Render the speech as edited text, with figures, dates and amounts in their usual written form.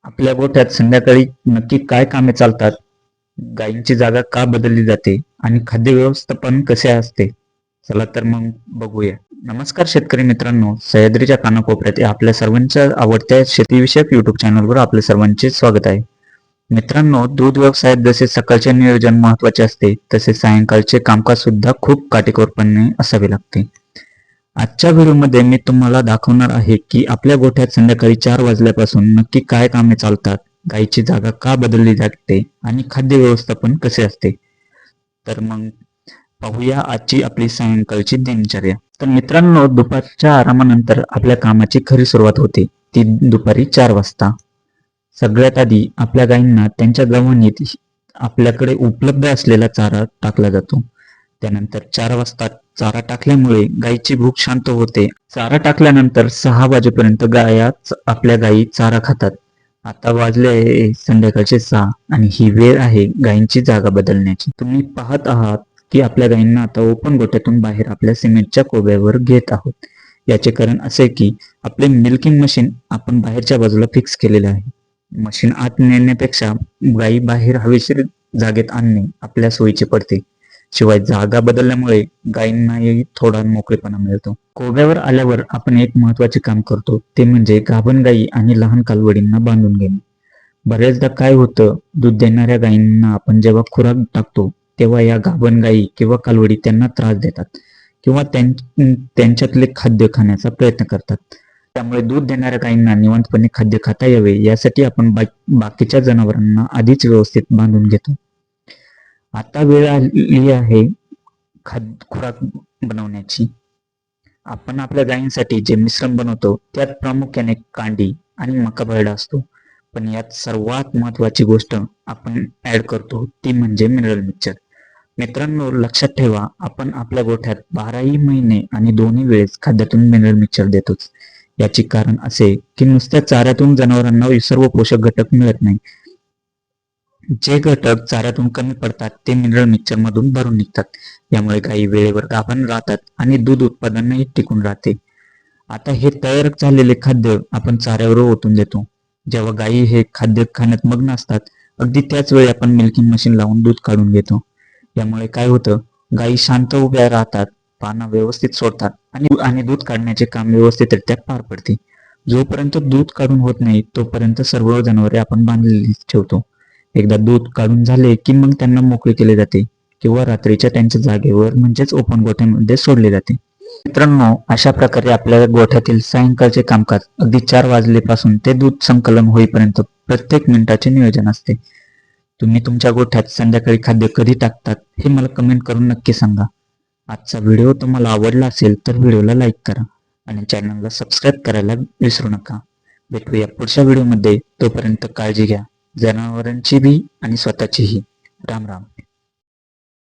आपल्या गोठ्यात संध्याकाळी नक्की काय कामे चालतात? गायींची जागा का बदलली जाते? आणि खाद्य व्यवस्थापन कसे असते? चला तर मग बघूया. नमस्कार शेतकरी मित्रांनो, सह्याद्रीच्या कानाकोपऱ्यात या आपल्या सर्वांच्या आवडत्या शेतीविषयक YouTube चॅनलवर आपले सर्वांचे स्वागत आहे. मित्रांनो, दूध व्यवसायात जसे सकाळचे नियोजन महत्त्वाचे असते, तसे सायंकाळचे कामकाज सुद्धा खूप काटेकोरपणे असावे लागते. आजच्या व्हिडिओमध्ये मी तुम्हाला दाखवणार आहे की आपल्या गोठ्यात संध्याकाळी 4 वाजल्यापासून नक्की काय कामे चालतात, गायीची जागा का बदलली जाते आणि खाद्य व्यवस्थापन कसे असते. तर मग पाहूया आजची आपली सायंकाळची दिनचर्या. तर मित्रांनो, दुपारच्या आरामानंतर आपल्या कामाची खरी सुरुवात होते, ती दुपारी 4 वाजता. सगळ्यात आधी आपल्या गायींना त्यांच्या गव्हाणीत आपल्याकडे उपलब्ध असलेला चारा टाकला जातो. त्यानंतर 4 वाजता चारा टाकल्यामुळे गायीची भूक शांत होते. चारा टाकल्यानंतर 6 वाजेपर्यंत आपल्या गायी चारा खातात. आता वाजले आहे संध्याकाळचे 6 आणि ही वेळ आहे गायींची जागा बदलण्याची. तुम्ही पाहत आहात की आपल्या गायींना आता ओपन गोठ्यातून बाहेर आपल्या सिमेंटच्या कोब्यावर घेत आहोत. याचे कारण असे की आपले मिल्किंग मशीन आपण बाहेरच्या बाजूला फिक्स केलेले आहे. मशीन आत नेण्यापेक्षा गायी बाहेर हवेशीर जागेत आणणे आपल्या सोयीचे पडते. शिवाय जागा बदलल्यामुळे गायींनाही थोडा मोकळेपणा मिळतो. कोब्यावर आल्यावर आपण एक महत्त्वाचे काम करतो, ते म्हणजे गाभण गायी आणि लहान कालवडींना बांधून घेणे. बऱ्याचदा काय होतं, दूध देणाऱ्या गायींना आपण जेव्हा खुराक टाकतो तेव्हा या गाभण गायी किंवा कालवडी त्यांना त्रास देतात किंवा त्यांच्यातले खाद्य खाण्याचा प्रयत्न करतात. त्यामुळे दूध देणाऱ्या गायींना निवांतपणे खाद्य खाता यावे यासाठी आपण बाकीच्या जनावरांना आधीच व्यवस्थित बांधून घेतो. आता वेळ आली आहे खुराक बनवण्याची. आपण आपल्या गायींसाठी जे मिश्रण बनवतो त्यात प्रामुख्याने कांडी आणि मका भरडा असतो. पण यात सर्वात महत्त्वाची गोष्ट आपण ऍड करतो ती म्हणजे मिनरल मिक्सचर. मित्रांनो, लक्षात ठेवा, आपण आपल्या गोठ्यात 12ही महिने आणि दोन्ही वेळेस खाद्यातून मिनरल मिक्सचर देतोच. याचे कारण असे की नुसत्या चाऱ्यातून जनावरांना सर्व पोषक घटक मिळत नाही. जे घटक चाऱ्यातून कमी पडतात ते मिनरल मिक्सचर मधून भरून निघतात. यामुळे गायी वेळेवर गाभण राहतात आणि दूध उत्पादनही टिकून राहते. आता हे तयार झालेले खाद्य आपण चाऱ्यावर ओतून देतो. जेव्हा गायी हे खाद्य खाण्यात मग्न असतात, अगदी त्याच वेळी आपण मिल्किंग मशीन लावून दूध काढून घेतो. यामुळे काय होतं, गायी शांत उभ्या राहतात, पाना व्यवस्थित सोडतात आणि दूध काढण्याचे काम व्यवस्थितरित्या पार पडते. जोपर्यंत दूध काढून होत नाही तोपर्यंत सर्व जनावरे आपण बांधलेलीच ठेवतो. एकदा दूध काढून झाले की मग त्यांना मोकळे केले जाते किंवा रात्रीच्या त्यांच्या जागेवर म्हणजेच ओपन गोठ्यामध्ये सोडले जाते. मित्रांनो, अशा प्रकारे आपल्या गोठ्यातील सायंकाळचे कामकाज अगदी 4 वाजलेपासून ते दूध संकलन होईपर्यंत प्रत्येक मिनिटाचे नियोजन असते. तुम्ही तुमच्या गोठ्यात संध्याकाळी खाद्य कधी टाकतात हे मला कमेंट करून नक्की सांगा. आजचा व्हिडिओ तुम्हाला आवडला असेल तर व्हिडिओला लाईक करा आणि चॅनलला सबस्क्राईब करायला विसरू नका. भेटूया पुढच्या व्हिडिओमध्ये. तोपर्यंत काळजी घ्या, जनावरांची बी आणि स्वतःचीही. राम राम.